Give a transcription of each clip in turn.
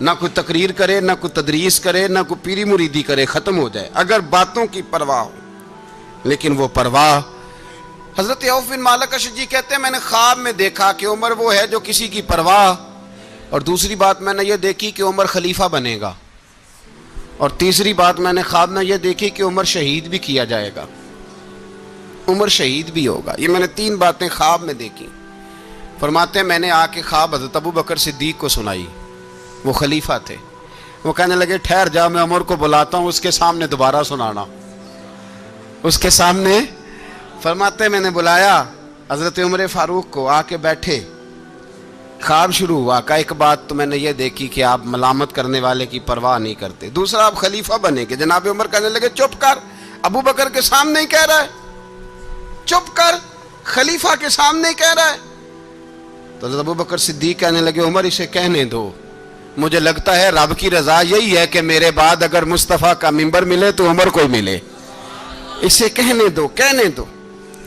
نہ کوئی تقریر کرے، نہ کوئی تدریس کرے، نہ کوئی پیری مریدی کرے، ختم ہو جائے اگر باتوں کی پرواہ ہو۔ لیکن وہ پرواہ، حضرت عوف بن مالک اشجعی کہتے ہیں میں نے خواب میں دیکھا کہ عمر وہ ہے جو کسی کی پرواہ، اور دوسری بات میں نے یہ دیکھی کہ عمر خلیفہ بنے گا، اور تیسری بات میں نے خواب میں یہ دیکھی کہ عمر شہید بھی کیا جائے گا، عمر شہید بھی ہوگا۔ یہ میں نے 3 باتیں خواب میں دیکھی۔ فرماتے ہیں میں نے آ کے خواب حضرت ابو بکر صدیق کو سنائی، وہ خلیفہ تھے۔ وہ کہنے لگے ٹھہر جا، میں عمر کو بلاتا ہوں، اس کے سامنے دوبارہ سنانا، اس کے سامنے۔ فرماتے ہیں میں نے بلایا حضرت عمر فاروق کو، آ کے بیٹھے، خواب شروع ہوا۔ کہا ایک بات تو میں نے یہ دیکھی کہ آپ ملامت کرنے والے کی پرواہ نہیں کرتے، دوسرا آپ خلیفہ بنے گے۔ جناب عمر کہنے لگے چپ کر، ابو بکر کے سامنے ہی کہہ رہا ہے، چپ کر، خلیفہ کے سامنے ہی کہہ رہا ہے۔ تو حضرت ابو بکر صدیق کہنے لگے عمر اسے کہنے دو، مجھے لگتا ہے رب کی رضا یہی ہے کہ میرے بعد اگر مصطفیٰ کا منبر ملے تو عمر کو ہی ملے، اسے کہنے دو، کہنے دو۔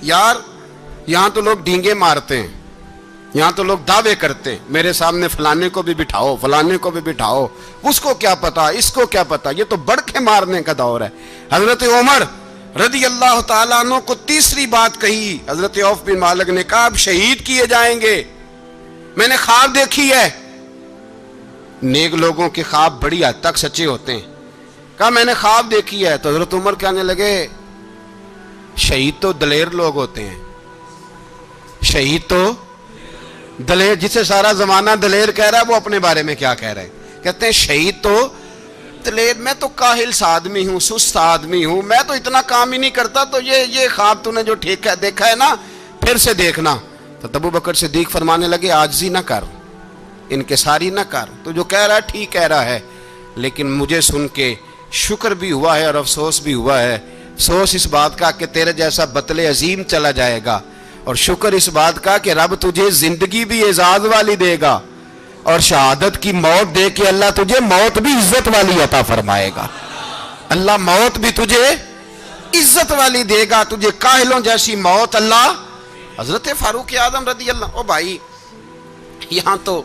یار یہاں تو لوگ ڈینگے مارتے ہیں، یہاں تو لوگ دعوے کرتے ہیں میرے سامنے فلانے کو بھی بٹھاؤ، فلانے کو بھی بٹھاؤ، اس کو کیا پتا، اس کو کیا پتا، یہ تو بڑکے مارنے کا دور ہے۔ حضرت عمر رضی اللہ تعالیٰ عنہ کو تیسری بات کہی، حضرت عوف بن مالک نے کہا اب شہید کیے جائیں گے، میں نے خواب دیکھی ہے۔ نیک لوگوں کے خواب بڑی حد تک سچے ہوتے ہیں۔ کہا میں نے خواب دیکھی ہے۔ تو حضرت عمر کہنے لگے شہید تو دلیر لوگ ہوتے ہیں، شہید تو دلیر، جسے سارا زمانہ دلیر کہہ رہا ہے وہ اپنے بارے میں کیا کہہ رہے ہیں؟ کہتے ہیں شہید تو دلیر، میں تو کاہل سا آدمی ہوں، سست آدمی ہوں، میں تو اتنا کام ہی نہیں کرتا، تو یہ خواب تو نے جو دیکھا ہے نا پھر سے دیکھنا۔ تو ابو بکر صدیق فرمانے لگے عاجزی نہ کر، انکساری نہ کر، تو جو کہہ رہا ہے ٹھیک کہہ رہا ہے، لیکن مجھے سن کے شکر بھی ہوا ہے اور افسوس بھی ہوا ہے۔ افسوس اس بات کا کہ تیرے جیسا بطل عظیم چلا جائے گا، اور شکر اس بات کا کہ رب تجھے زندگی بھی اعزاز والی دے گا، اور شہادت کی موت دے کے اللہ تجھے موت بھی عزت والی عطا فرمائے گا۔ اللہ موت بھی تجھے عزت والی دے گا، تجھے کاہلوں جیسی موت اللہ۔ حضرت فاروق اعظم رضی اللہ، او بھائی یہاں تو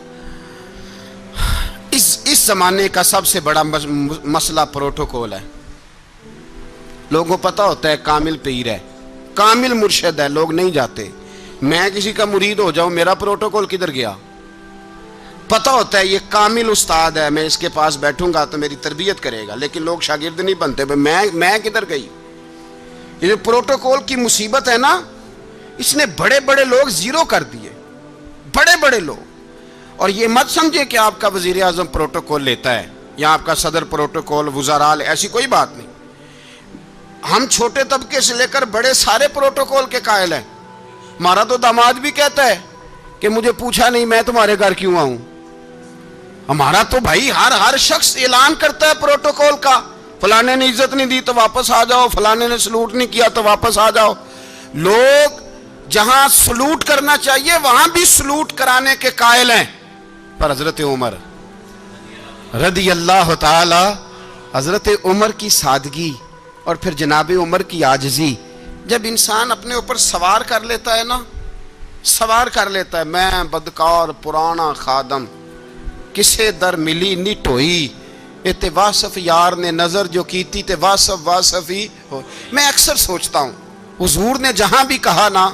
اس زمانے کا سب سے بڑا مسئلہ پروٹوکول ہے۔ لوگوں کو پتہ ہوتا ہے کامل پیر ہے، کامل مرشد ہے، لوگ نہیں جاتے۔ میں کسی کا مرید ہو جاؤں، میرا پروٹوکول کدھر گیا؟ پتہ ہوتا ہے یہ کامل استاد ہے، میں اس کے پاس بیٹھوں گا تو میری تربیت کرے گا، لیکن لوگ شاگرد نہیں بنتے۔ میں کدھر گئی؟ یہ جو پروٹوکول کی مصیبت ہے نا، اس نے بڑے بڑے لوگ زیرو کر دیے، بڑے بڑے لوگ۔ اور یہ مت سمجھے کہ آپ کا وزیر اعظم پروٹوکول لیتا ہے یا آپ کا صدر پروٹوکول، وزراء، ایسی کوئی بات نہیں۔ ہم چھوٹے طبقے سے لے کر بڑے سارے پروٹوکول کے قائل ہیں۔ ہمارا تو داماد بھی کہتا ہے کہ مجھے پوچھا نہیں میں تمہارے گھر کیوں آؤں۔ ہمارا تو بھائی ہر شخص اعلان کرتا ہے پروٹوکول کا، فلانے نے عزت نہیں دی تو واپس آ جاؤ، فلانے نے سلوٹ نہیں کیا تو واپس آ جاؤ۔ لوگ جہاں سلوٹ کرنا چاہیے وہاں بھی سلوٹ کرانے کے قائل ہیں۔ پر حضرت عمر رضی اللہ تعالی، حضرت عمر کی سادگی اور پھر جناب عمر کی عاجزی، جب انسان اپنے اوپر سوار کر لیتا ہے نا، سوار کر لیتا ہے، میں بدکار پرانا خادم، کسے در ملی نی ٹوئی، تے واصف یار نے نظر جو کی تھی تے واصف ہی ہو۔ میں اکثر سوچتا ہوں حضور نے جہاں بھی کہا نا،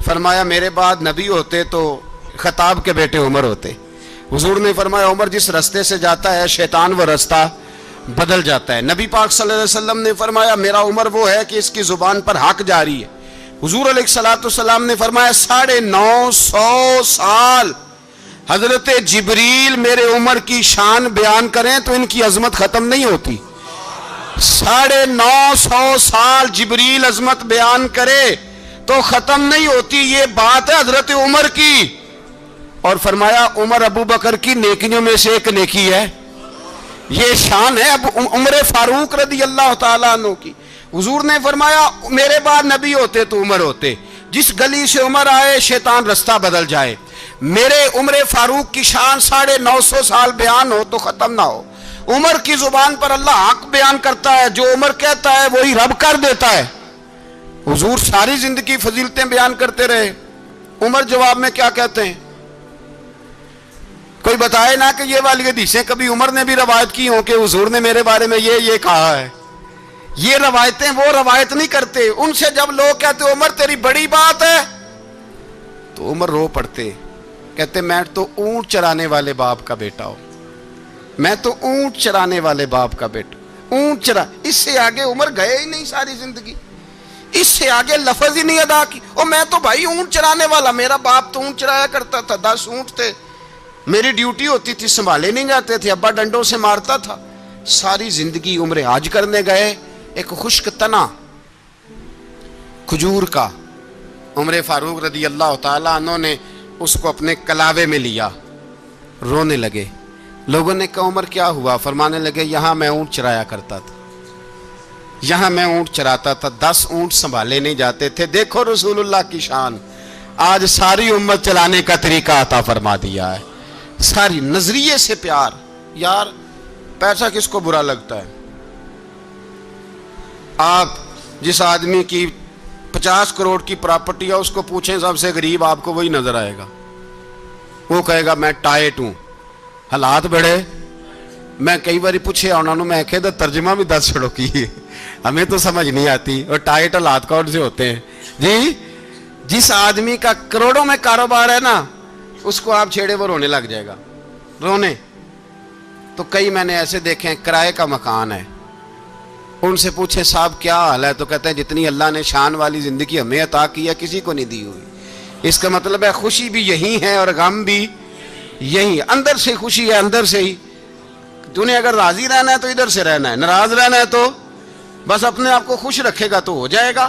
فرمایا میرے بعد نبی ہوتے تو خطاب کے بیٹے عمر ہوتے۔ حضور نے فرمایا عمر جس رستے سے جاتا ہے شیطان وہ رستہ بدل جاتا ہے۔ نبی پاک صلی اللہ علیہ وسلم نے فرمایا میرا عمر وہ ہے کہ اس کی زبان پر حق جاری ہے۔ حضور علیہ السلام نے فرمایا 950 سال حضرت جبریل میرے عمر کی شان بیان کریں تو ان کی عظمت ختم نہیں ہوتی۔ 950 سال جبریل عظمت بیان کرے تو ختم نہیں ہوتی۔ یہ بات ہے حضرت عمر کی، اور فرمایا عمر ابو بکر کی نیکیوں میں سے ایک نیکی ہے، یہ شان ہے اب عمر فاروق رضی اللہ تعالیٰ عنہ کی۔ حضور نے فرمایا میرے بعد نبی ہوتے تو عمر ہوتے، جس گلی سے عمر آئے شیطان رستہ بدل جائے۔ میرے عمر فاروق کی شان 950 سال بیان ہو تو ختم نہ ہو۔ عمر کی زبان پر اللہ حق بیان کرتا ہے، جو عمر کہتا ہے وہی رب کر دیتا ہے۔ حضور ساری زندگی فضیلتیں بیان کرتے رہے، عمر جواب میں کیا کہتے ہیں؟ کوئی بتائے نا کہ یہ والی حدیثیں کبھی عمر نے بھی روایت کی ہوں کہ حضور نے میرے بارے میں یہ کہا ہے. یہ روایتیں وہ روایت نہیں کرتے. ان سے جب لوگ کہتے عمر تیری بڑی بات ہے تو عمر رو پڑتے, کہتے میں تو اونٹ چرانے والے باپ کا بیٹا ہوں, میں تو اونٹ چرانے والے باپ کا بیٹا. اونٹ چرا, اس سے آگے عمر گئے ہی نہیں ساری زندگی, اس سے آگے لفظ ہی نہیں ادا کی. اور میں تو بھائی اونٹ چرانے والا, میرا باپ تو اونٹ چرایا کرتا تھا, 10 اونٹ تھے, میری ڈیوٹی ہوتی تھی, سنبھالے نہیں جاتے تھے, ابا ڈنڈوں سے مارتا تھا. ساری زندگی عمر حج کرنے گئے, ایک خشک تنا کھجور کا عمر فاروق رضی اللہ تعالیٰ عنہ نے اس کو اپنے کلاوے میں لیا, رونے لگے. لوگوں نے کہا عمر کیا ہوا؟ فرمانے لگے یہاں میں اونٹ چرایا کرتا تھا, یہاں میں اونٹ چراتا تھا, 10 اونٹ سنبھالے نہیں جاتے تھے. دیکھو رسول اللہ کی شان, آج ساری امت چلانے کا طریقہ عطا فرما دیا ہے. ساری نظریے سے پیار. یار پیسہ کس کو برا لگتا ہے؟ آپ جس آدمی کی 50 کروڑ کی پراپرٹی ہے اس کو پوچھیں سب سے غریب, آپ کو وہی نظر آئے گا. وہ کہے گا میں ٹائٹ ہوں, حالات بڑے. میں کئی باری پوچھے انہوں نے, میں کہتا ترجمہ بھی 10 چھڑوں کی, ہمیں تو سمجھ نہیں آتی. اور ٹائٹ حالات کون سے ہوتے ہیں جی؟ جس آدمی کا کروڑوں میں کاروبار ہے نا, اس کو آپ چھیڑے وہ رونے لگ جائے گا, رونے. تو کئی میں نے ایسے دیکھے ہیں کرائے کا مکان ہے, ان سے پوچھیں صاحب کیا حال ہے, تو کہتے ہیں جتنی اللہ نے شان والی زندگی ہمیں عطا کی ہے کسی کو نہیں دی ہوئی. اس کا مطلب ہے خوشی بھی یہی ہے اور غم بھی یہی. اندر سے خوشی ہے, اندر سے ہی. تو نے اگر راضی رہنا ہے تو ادھر سے رہنا ہے, ناراض رہنا ہے تو بس اپنے آپ کو خوش رکھے گا تو ہو جائے گا.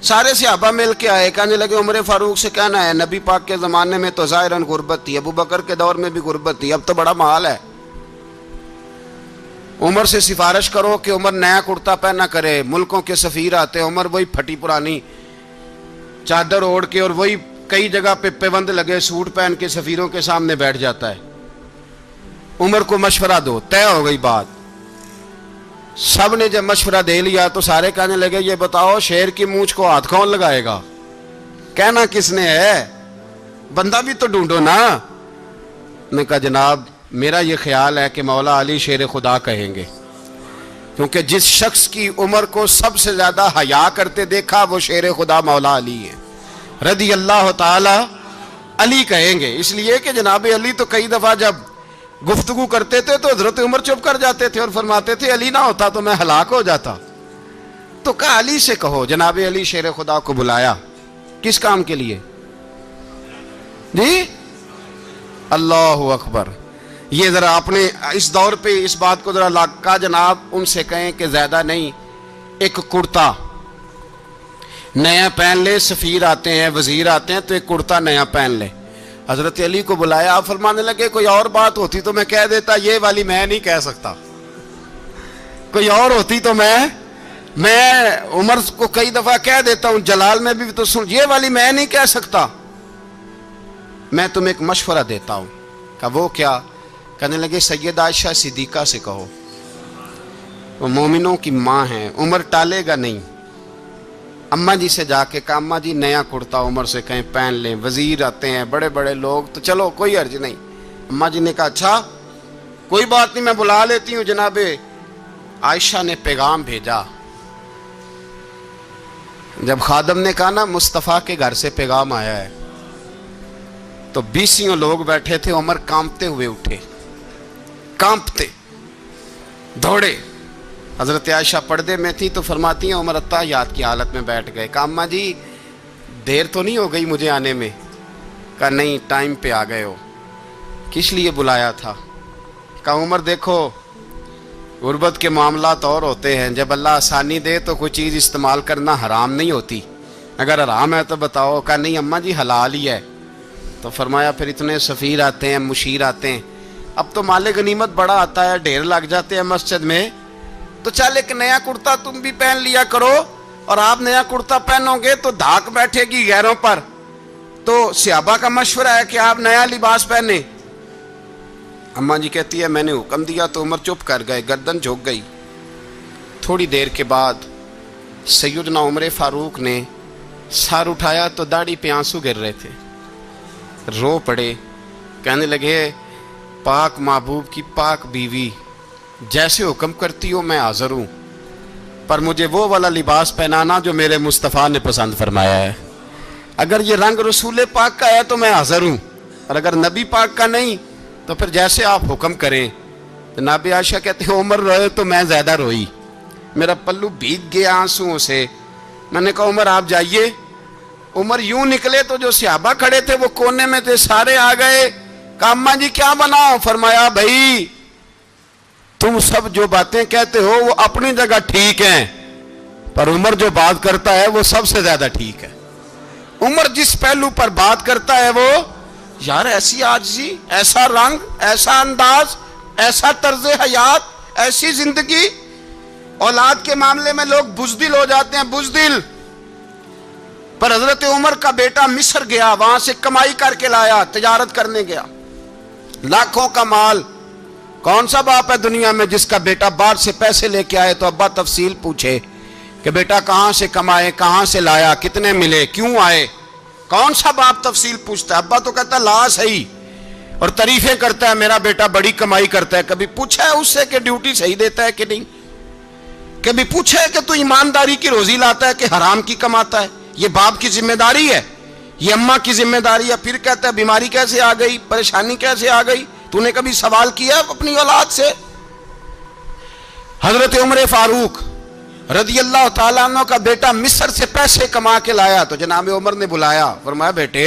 سارے صحابہ مل کے آئے, کہنے لگے عمر فاروق سے کہنا ہے نبی پاک کے زمانے میں تو ظاہراً غربت تھی, ابو بکر کے دور میں بھی غربت تھی, اب تو بڑا مال ہے. عمر سے سفارش کرو کہ عمر نیا کرتا پہنا کرے. ملکوں کے سفیر آتے, عمر وہی پھٹی پرانی چادر اوڑھ کے اور وہی کئی جگہ پہ پیوند لگے سوٹ پہن کے سفیروں کے سامنے بیٹھ جاتا ہے. عمر کو مشورہ دو, طے ہو گئی بات. سب نے جب مشورہ دے لیا تو سارے کہنے لگے یہ بتاؤ شیر کی مونچھ کو ہاتھ کون لگائے گا؟ کہنا کس نے ہے؟ بندہ بھی تو ڈھونڈو نا. نے کہا جناب میرا یہ خیال ہے کہ مولا علی شیر خدا کہیں گے, کیونکہ جس شخص کی عمر کو سب سے زیادہ حیا کرتے دیکھا وہ شیر خدا مولا علی ہے رضی اللہ تعالی. علی کہیں گے اس لیے کہ جناب علی تو کئی دفعہ جب گفتگو کرتے تھے تو حضرت عمر چپ کر جاتے تھے اور فرماتے تھے علی نہ ہوتا تو میں ہلاک ہو جاتا. تو کہا علی سے کہو. جناب علی شیر خدا کو بلایا, کس کام کے لیے جی؟ اللہ اکبر. یہ ذرا آپ نے اس دور پہ اس بات کو ذرا کہا جناب ان سے کہیں کہ زیادہ نہیں, ایک کرتا نیا پہن لے. سفیر آتے ہیں, وزیر آتے ہیں تو ایک کرتا نیا پہن لے. حضرت علی کو بلایا, آپ فرمانے لگے کوئی اور بات ہوتی تو میں کہہ دیتا, یہ والی میں نہیں کہہ سکتا. کوئی اور ہوتی تو میں عمر کو کئی دفعہ کہہ دیتا ہوں, جلال میں بھی تو سن, یہ والی میں نہیں کہہ سکتا. میں تمہیں ایک مشورہ دیتا ہوں. کہا وہ کیا؟ کہنے لگے سید عائشہ صدیقہ سے کہو, وہ مومنوں کی ماں ہیں, عمر ٹالے گا نہیں. اماں جی سے جا کے کہا اماں جی نیا کرتا عمر سے کہیں پہن لیں, وزیر آتے ہیں بڑے بڑے لوگ تو چلو کوئی عرض نہیں. اماں جی نے کہا اچھا کوئی بات نہیں میں بلا لیتی ہوں. جناب عائشہ نے پیغام بھیجا. جب خادم نے کہا نا مصطفیٰ کے گھر سے پیغام آیا ہے, تو 20 لوگ بیٹھے تھے. عمر کانپتے ہوئے اٹھے, کانپتے دوڑے. حضرت عائشہ پردے میں تھی تو فرماتی ہیں عمر اتحیات کی حالت میں بیٹھ گئے. کہا اماں جی دیر تو نہیں ہو گئی مجھے آنے میں؟ کہا نہیں ٹائم پہ آ گئے ہو. کس لیے بلایا تھا؟ کہا عمر دیکھو غربت کے معاملات اور ہوتے ہیں, جب اللہ آسانی دے تو کوئی چیز استعمال کرنا حرام نہیں ہوتی, اگر حرام ہے تو بتاؤ. کہا نہیں اماں جی حلال ہی ہے. تو فرمایا پھر اتنے سفیر آتے ہیں, مشیر آتے ہیں, اب تو مال غنیمت بڑا آتا ہے, ڈھیر لگ جاتے ہیں مسجد میں, تو چل ایک نیا کرتا تم بھی پہن لیا کرو. اور آپ نیا کرتا پہنو گے تو دھاک بیٹھے گی غیروں پر, تو صحابہ کا مشورہ ہے کہ آپ نیا لباس پہنے. اماں جی کہتی ہے میں نے حکم دیا تو عمر چپ کر گئے, گردن جھک گئی. تھوڑی دیر کے بعد سیدنا عمر فاروق نے سر اٹھایا تو داڑھی پہ آنسو گر رہے تھے, رو پڑے. کہنے لگے پاک محبوب کی پاک بیوی جیسے حکم کرتی ہو میں حاضر ہوں، پر مجھے وہ والا لباس پہنانا جو میرے مصطفیٰ نے پسند فرمایا ہے۔ اگر یہ رنگ رسول پاک کا ہے تو میں حاضر ہوں، اور اگر نبی پاک کا نہیں تو پھر جیسے آپ حکم کریں۔ جناب عائشہ کہتے ہیں عمر روئے تو میں زیادہ روئی، میرا پلو بھیگ گیا آنسوؤں سے۔ میں نے کہا عمر آپ جائیے۔ عمر یوں نکلے تو جو صحابہ کھڑے تھے وہ کونے میں تھے، سارے آ گئے۔ کہا اماں جی کیا بناؤ؟ فرمایا بھائی تم سب جو باتیں کہتے ہو وہ اپنی جگہ ٹھیک ہیں، پر عمر جو بات کرتا ہے وہ سب سے زیادہ ٹھیک ہے۔ عمر جس پہلو پر بات کرتا ہے وہ، یار ایسی عاجزی، ایسا رنگ، ایسا انداز، ایسا طرز حیات، ایسی زندگی۔ اولاد کے معاملے میں لوگ بزدل ہو جاتے ہیں، بزدل، پر حضرت عمر کا بیٹا مصر گیا، وہاں سے کمائی کر کے لایا، تجارت کرنے گیا، لاکھوں کا مال۔ کون سا باپ ہے دنیا میں جس کا بیٹا باہر سے پیسے لے کے آئے تو ابا تفصیل پوچھے کہ بیٹا کہاں سے کمائے، کہاں سے لایا، کتنے ملے، کیوں آئے؟ کون سا باپ تفصیل پوچھتا ہے؟ ابا تو کہتا ہے لا صحیح، اور تعریفیں کرتا ہے میرا بیٹا بڑی کمائی کرتا ہے۔ کبھی پوچھا ہے اس سے کہ ڈیوٹی صحیح دیتا ہے کہ نہیں؟ کبھی پوچھا ہے کہ تو ایمانداری کی روزی لاتا ہے کہ حرام کی کماتا ہے؟ یہ باپ کی ذمہ داری ہے، یہ اماں کی ذمہ داری ہے۔ پھر کہتا ہے بیماری کیسے آ گئی، پریشانی کیسے آ گئی؟ تو نے کبھی سوال کیا اپنی اولاد سے؟ حضرت عمر فاروق رضی اللہ تعالیٰ عنہ کا بیٹا مصر سے پیسے کما کے لایا تو جناب عمر نے بلایا، فرمایا بیٹے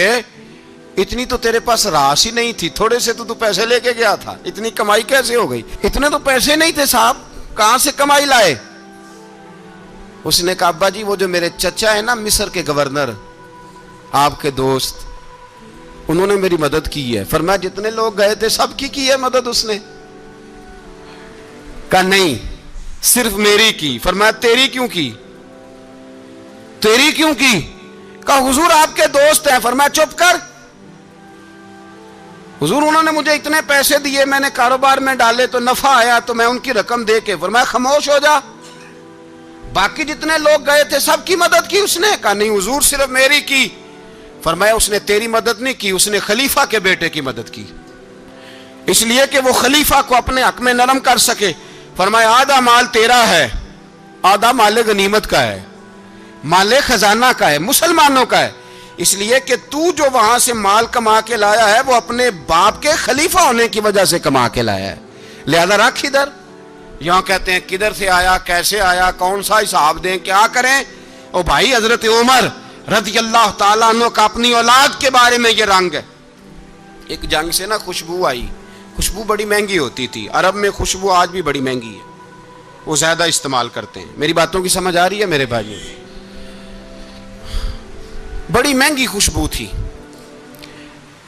اتنی تو تیرے پاس راس ہی نہیں تھی، تھوڑے سے تو پیسے لے کے گیا تھا، اتنی کمائی کیسے ہو گئی؟ اتنے تو پیسے نہیں تھے صاحب، کہاں سے کمائی لائے؟ اس نے کہا ابا جی وہ جو میرے چچا ہے نا مصر کے گورنر، آپ کے دوست، انہوں نے میری مدد کی ہے۔ فرمایا جتنے لوگ گئے تھے سب کی ہے مدد اس نے؟ کہا نہیں صرف میری کی۔ فرمایا تیری کیوں کی؟ تیری کیوں کی؟ کہا حضور آپ کے دوست ہیں۔ فرمایا چپ کر، حضور انہوں نے مجھے اتنے پیسے دیے، میں نے کاروبار میں ڈالے تو نفع آیا تو میں ان کی رقم دے کے۔ فرمایا خاموش ہو جا، باقی جتنے لوگ گئے تھے سب کی مدد کی اس نے؟ کہا نہیں حضور صرف میری کی۔ فرمایا اس نے تیری مدد نہیں کی، اس نے خلیفہ کے بیٹے کی مدد کی، اس لیے کہ وہ خلیفہ کو اپنے حق میں نرم کر سکے۔ فرمایا آدھا مال تیرا ہے، آدھا مال غنیمت کا ہے، مال خزانہ کا ہے، مسلمانوں کا ہے، اس لیے کہ تو جو وہاں سے مال کما کے لایا ہے وہ اپنے باپ کے خلیفہ ہونے کی وجہ سے کما کے لایا ہے، لہذا رکھ ادھر۔ یہاں کہتے ہیں کدھر سے آیا، کیسے آیا، کون سا حساب دیں، کیا کریں؟ او بھائی حضرت عمر رضی اللہ تعالیٰ عنہ کا اپنی اولاد کے بارے میں یہ رنگ ہے۔ ایک جنگ سے نا خوشبو آئی، خوشبو بڑی مہنگی ہوتی تھی، عرب میں خوشبو آج بھی بڑی مہنگی ہے، وہ زیادہ استعمال کرتے ہیں۔ میری باتوں کی سمجھ آ رہی ہے میرے بھائیوں؟ بڑی مہنگی خوشبو تھی۔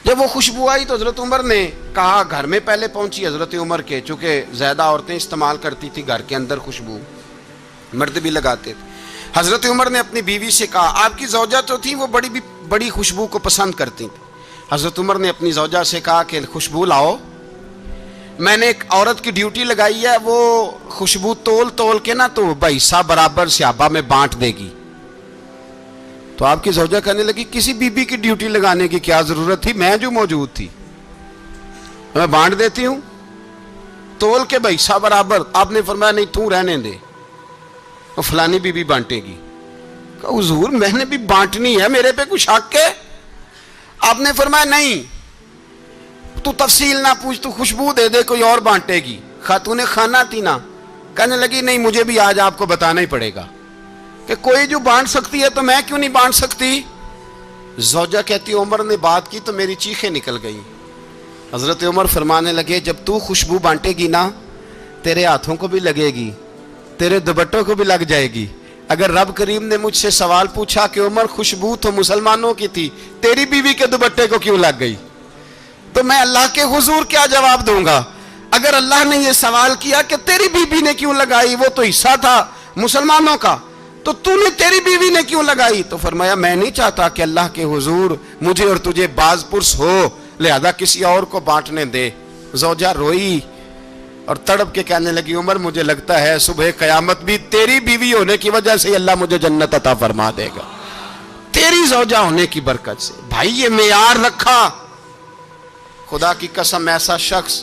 جب وہ خوشبو آئی تو حضرت عمر نے کہا، گھر میں پہلے پہنچی حضرت عمر کے، چونکہ زیادہ عورتیں استعمال کرتی تھی گھر کے اندر خوشبو، مرد بھی لگاتے تھے۔ حضرت عمر نے اپنی بیوی سے کہا، آپ کی زوجہ تو تھی وہ بڑی خوشبو کو پسند کرتی تھی۔ حضرت عمر نے اپنی زوجہ سے کہا کہ خوشبو لاؤ، میں نے ایک عورت کی ڈیوٹی لگائی ہے، وہ خوشبو تول تول کے نا تو بحصہ برابر صحابہ میں بانٹ دے گی۔ تو آپ کی زوجہ کہنے لگی کسی بی بی کی ڈیوٹی لگانے کی کیا ضرورت تھی، میں جو موجود تھی میں بانٹ دیتی ہوں تول کے بحصہ برابر۔ آپ نے فرمایا نہیں تو رہنے دے، وہ فلانی بی بی بانٹے گی۔ کہا حضور میں نے بھی بانٹنی ہے، میرے پہ کچھ حق ہے؟ آپ نے فرمایا نہیں، تو تفصیل نہ پوچھ، تو خوشبو دے دے، کوئی اور بانٹے گی۔ خاتون خانہ تھی نا، کہنے لگی نہیں مجھے بھی آج آپ کو بتانا ہی پڑے گا کہ کوئی جو بانٹ سکتی ہے تو میں کیوں نہیں بانٹ سکتی؟ زوجہ کہتی عمر نے بات کی تو میری چیخیں نکل گئی۔ حضرت عمر فرمانے لگے جب تو خوشبو بانٹے گی نا تیرے ہاتھوں کو بھی لگے گی، تیرے دوپٹوں کو بھی لگ جائے گی۔ اگر رب کریم نے مجھ سے سوال پوچھا کہ عمر خوشبو تو مسلمانوں کی تھی، تیری بیوی کے دوپٹے کو کیوں لگ گئی، تو میں اللہ کے حضور کیا جواب دوں گا؟ اگر اللہ نے یہ سوال کیا کہ تیری بیوی نے کیوں لگائی، وہ تو حصہ تھا مسلمانوں کا، تو نے تیری بیوی نے کیوں لگائی؟ تو فرمایا میں نہیں چاہتا کہ اللہ کے حضور مجھے اور تجھے باز پرس ہو، لہذا کسی اور کو بانٹنے دے۔ زوجہ روئی اور تڑپ کے کہنے لگی عمر مجھے لگتا ہے صبح قیامت بھی تیری بیوی ہونے کی وجہ سے اللہ مجھے جنت عطا فرما دے گا، تیری زوجہ ہونے کی برکت سے۔ بھائی یہ معیار رکھا، خدا کی قسم ایسا شخص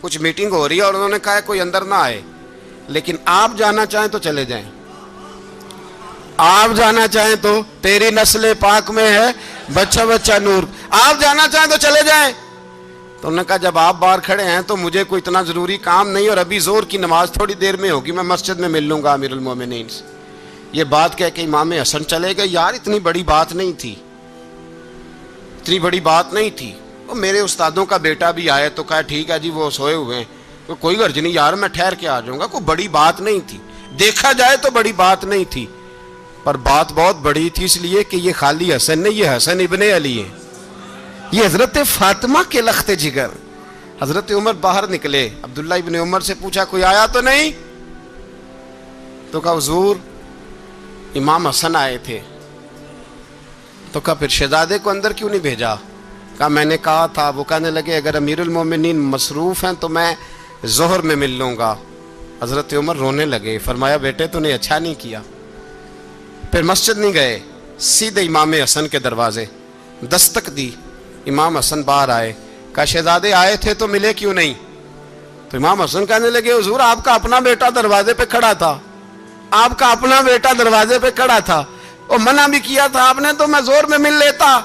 کچھ میٹنگ ہو رہی ہے اور انہوں نے کہا ہے کوئی اندر نہ آئے، لیکن آپ جانا چاہیں تو چلے جائیں، آپ جانا چاہیں تو تیری نسل پاک میں ہے بچہ بچہ نور، آپ جانا چاہیں تو چلے جائیں۔ تو انہوں نے کہا جب آپ باہر کھڑے ہیں تو مجھے کوئی اتنا ضروری کام نہیں، اور ابھی زور کی نماز تھوڑی دیر میں ہوگی، میں مسجد میں مل لوں گا امیر المومنین سے۔ یہ بات کہہ کے امام حسن چلے گئے۔ یار اتنی بڑی بات نہیں تھی، اتنی بڑی بات نہیں تھی۔ وہ میرے استادوں کا بیٹا بھی آئے تو کہا ٹھیک ہے جی وہ سوئے ہوئے ہیں، کوئی غرض نہیں یار میں ٹھہر کے آ جاؤں گا، کوئی بڑی بات نہیں تھی، دیکھا جائے تو بڑی بات نہیں تھی، پر بات بہت بڑی تھی، اس لیے کہ یہ خالی حسن نہیں، یہ حسن ابن علی ہے، یہ حضرت فاطمہ کے لخت جگر۔ حضرت عمر باہر نکلے، عبداللہ ابن عمر سے پوچھا کوئی آیا تو نہیں؟ تو کہا حضور امام حسن آئے تھے۔ تو کہا پھر شہزادے کو اندر کیوں نہیں بھیجا؟ کہا میں نے کہا تھا۔ وہ کہنے لگے اگر امیر المومنین مصروف ہیں تو میں ظہر میں مل لوں گا۔ حضرت عمر رونے لگے، فرمایا بیٹے تو نے اچھا نہیں کیا۔ پھر مسجد نہیں گئے، سیدھے امام حسن کے دروازے دستک دی، امام حسن باہر آئے، کہا شہزادے آئے تھے تو ملے کیوں نہیں؟ تو امام حسن کہنے لگے حضور آپ کا اپنا بیٹا دروازے پہ کھڑا تھا، آپ کا اپنا بیٹا دروازے پہ کھڑا تھا، اور منع بھی کیا تھا آپ نے تو میں زور میں مل لیتا۔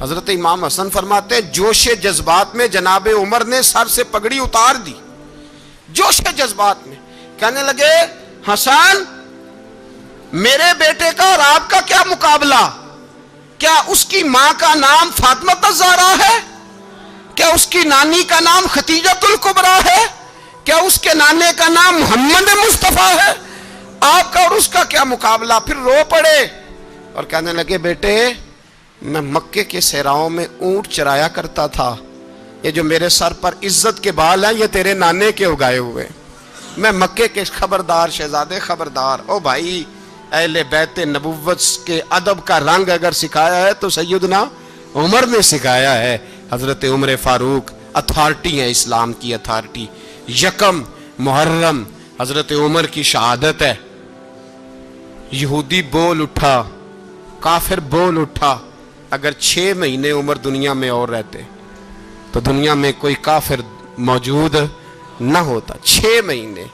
حضرت امام حسن فرماتے جوش جذبات میں جناب عمر نے سر سے پگڑی اتار دی، جوش جذبات میں کہنے لگے حسن میرے بیٹے کا اور آپ کا کیا مقابلہ؟ کیا اس کی ماں کا نام فاطمہ الزہرا ہے؟ کیا اس کی نانی کا نام خدیجۃ الکبریٰ ہے؟ کیا اس کے نانے کا نام محمد مصطفیٰ ہے؟ آپ کا اور اس کا کیا مقابلہ؟ پھر رو پڑے اور کہنے لگے بیٹے میں مکے کے صحراؤں میں اونٹ چرایا کرتا تھا، یہ جو میرے سر پر عزت کے بال ہیں یہ تیرے نانے کے اگائے ہوئے، میں مکے کے خبردار شہزادے خبردار۔ او بھائی اہل بیت نبوت کے ادب کا رنگ اگر سکھایا ہے تو سیدنا عمر نے سکھایا ہے۔ حضرت عمر فاروق اتھارٹی ہیں، اسلام کی اتھارٹی۔ یکم محرم حضرت عمر کی شہادت ہے۔ یہودی بول اٹھا، کافر بول اٹھا، اگر 6 مہینے عمر دنیا میں اور رہتے تو دنیا میں کوئی کافر موجود نہ ہوتا، 6 مہینے۔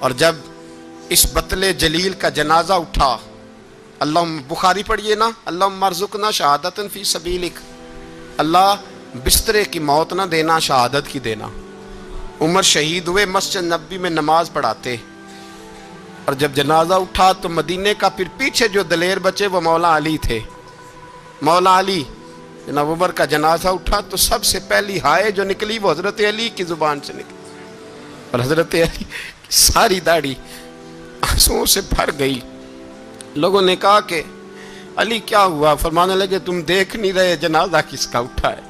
اور جب اس بطل جلیل کا جنازہ اٹھا، اللہ بخاری پڑھیے نا، اللہم ارزقنا شہادت فی سبیلک، اللہ بسترے کی موت نہ دینا، شہادت کی دینا۔ عمر شہید ہوئے، مسجد نبوی میں نماز پڑھاتے، اور جب جنازہ اٹھا تو مدینے کا پھر پیچھے جو دلیر بچے وہ مولا علی تھے۔ مولا علی جناب عمر کا جنازہ اٹھا تو سب سے پہلی ہائے جو نکلی وہ حضرت علی کی زبان سے نکلی، اور حضرت علی کی ساری داڑھی آنسوؤں سے بھر گئی۔ لوگوں نے کہا کہ علی کیا ہوا؟ فرمانے لگے تم دیکھ نہیں رہے جنازہ کس کا اٹھا ہے،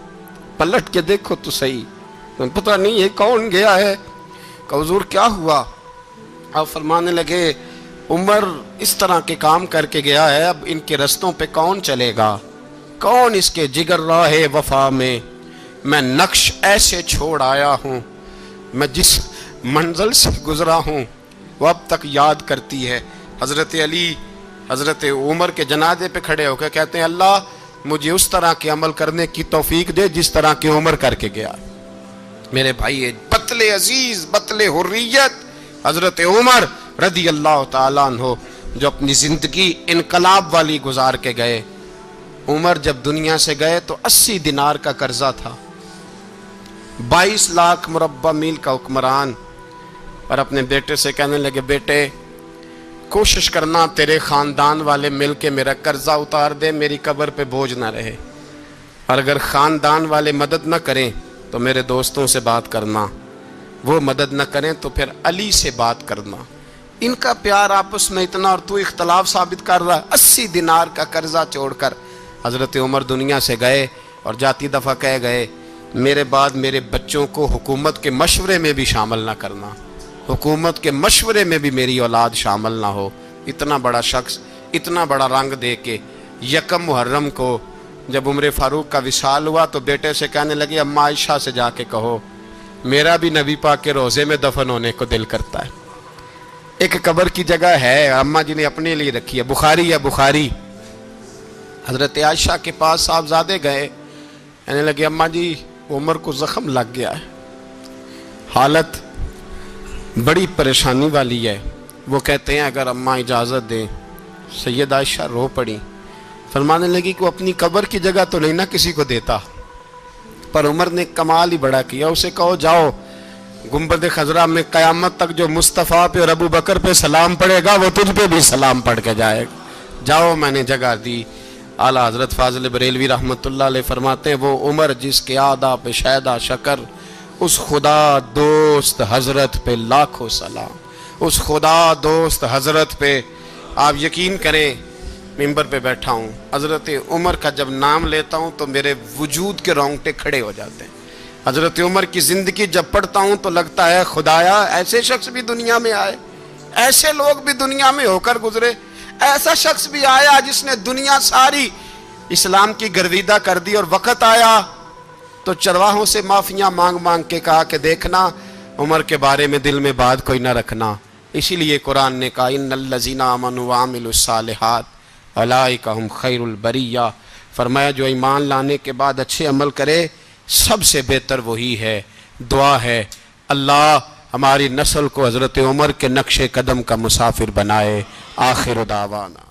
پلٹ کے دیکھو تو صحیح، تم پتہ نہیں یہ کون گیا ہے؟ کہ حضور کیا ہوا؟ آپ فرمانے لگے عمر اس طرح کے کام کر کے گیا ہے، اب ان کے رستوں پہ کون چلے گا؟ کون اس کے جگر راہ وفا میں نقش ایسے چھوڑ آیا ہوں، میں جس منزل سے گزرا ہوں وہ اب تک یاد کرتی ہے۔ حضرت علی حضرت عمر کے جنازے پہ کھڑے ہو کے کہتے ہیں اللہ مجھے اس طرح کے عمل کرنے کی توفیق دے جس طرح کی عمر کر کے گیا۔ میرے بھائی بطل عزیز، بطل حریت حضرت عمر رضی اللہ تعالیٰ عنہ جو اپنی زندگی انقلاب والی گزار کے گئے۔ عمر جب دنیا سے گئے تو 80 دینار کا قرضہ تھا، 22 لاکھ مربع میل کا حکمران، اور اپنے بیٹے سے کہنے لگے بیٹے کوشش کرنا تیرے خاندان والے مل کے میرا قرضہ اتار دے، میری قبر پہ بوجھ نہ رہے، اور اگر خاندان والے مدد نہ کریں تو میرے دوستوں سے بات کرنا، وہ مدد نہ کریں تو پھر علی سے بات کرنا۔ ان کا پیار آپس میں اتنا، اور تو اختلاف ثابت کر رہا۔ 80 دینار کا قرضہ چھوڑ کر حضرت عمر دنیا سے گئے، اور جاتی دفعہ کہہ گئے میرے بعد میرے بچوں کو حکومت کے مشورے میں بھی شامل نہ کرنا، حکومت کے مشورے میں بھی میری اولاد شامل نہ ہو۔ اتنا بڑا شخص اتنا بڑا رنگ دے کے یکم محرم کو جب عمر فاروق کا وصال ہوا تو بیٹے سے کہنے لگے اماں عائشہ سے جا کے کہو میرا بھی نبی پاک کے روزے میں دفن ہونے کو دل کرتا ہے۔ ایک قبر کی جگہ ہے اماں جی نے اپنے لیے رکھی ہے، بخاری یا بخاری۔ حضرت عائشہ کے پاس صاحبزادے گئے، کہنے لگے اماں جی عمر کو زخم لگ گیا ہے، حالت بڑی پریشانی والی ہے۔ وہ کہتے ہیں اگر اماں اجازت دیں، سید عائشہ رو پڑی، فرمانے لگی کہ وہ اپنی قبر کی جگہ تو نہیں نہ کسی کو دیتا، پر عمر نے کمال ہی بڑا کیا، اسے کہو جاؤ گنبد خضرا میں قیامت تک جو مصطفیٰ پہ اور ابو بکر پہ سلام پڑھے گا وہ تجھ پہ بھی سلام پڑھ کے جائے گا، جاؤ میں نے جگہ دی۔ اعلیٰ حضرت فاضل بریلوی رحمۃ اللہ علیہ فرماتے ہیں وہ عمر جس کے آدھا پہ شیدہ شکر، اس خدا دوست حضرت پہ لاکھوں سلام، اس خدا دوست حضرت پہ۔ آپ یقین کریں ممبر پہ بیٹھا ہوں، حضرت عمر کا جب نام لیتا ہوں تو میرے وجود کے رونگٹے کھڑے ہو جاتے ہیں۔ حضرت عمر کی زندگی جب پڑھتا ہوں تو لگتا ہے خدایا ایسے شخص بھی دنیا میں آئے، ایسے لوگ بھی دنیا میں ہو کر گزرے، ایسا شخص بھی آیا جس نے دنیا ساری اسلام کی گرویدہ کر دی، اور وقت آیا تو چرواہوں سے معافیاں مانگ مانگ کے کہا کہ دیکھنا عمر کے بارے میں دل میں بات کوئی نہ رکھنا۔ اسی لیے قرآن نے کہا ان الذین آمنوا وعملوا الصالحات اولئک ھم خیر البریہ، فرمایا جو ایمان لانے کے بعد اچھے عمل کرے سب سے بہتر وہی ہے۔ دعا ہے اللہ ہماری نسل کو حضرت عمر کے نقش قدم کا مسافر بنائے۔ آخر دعوانا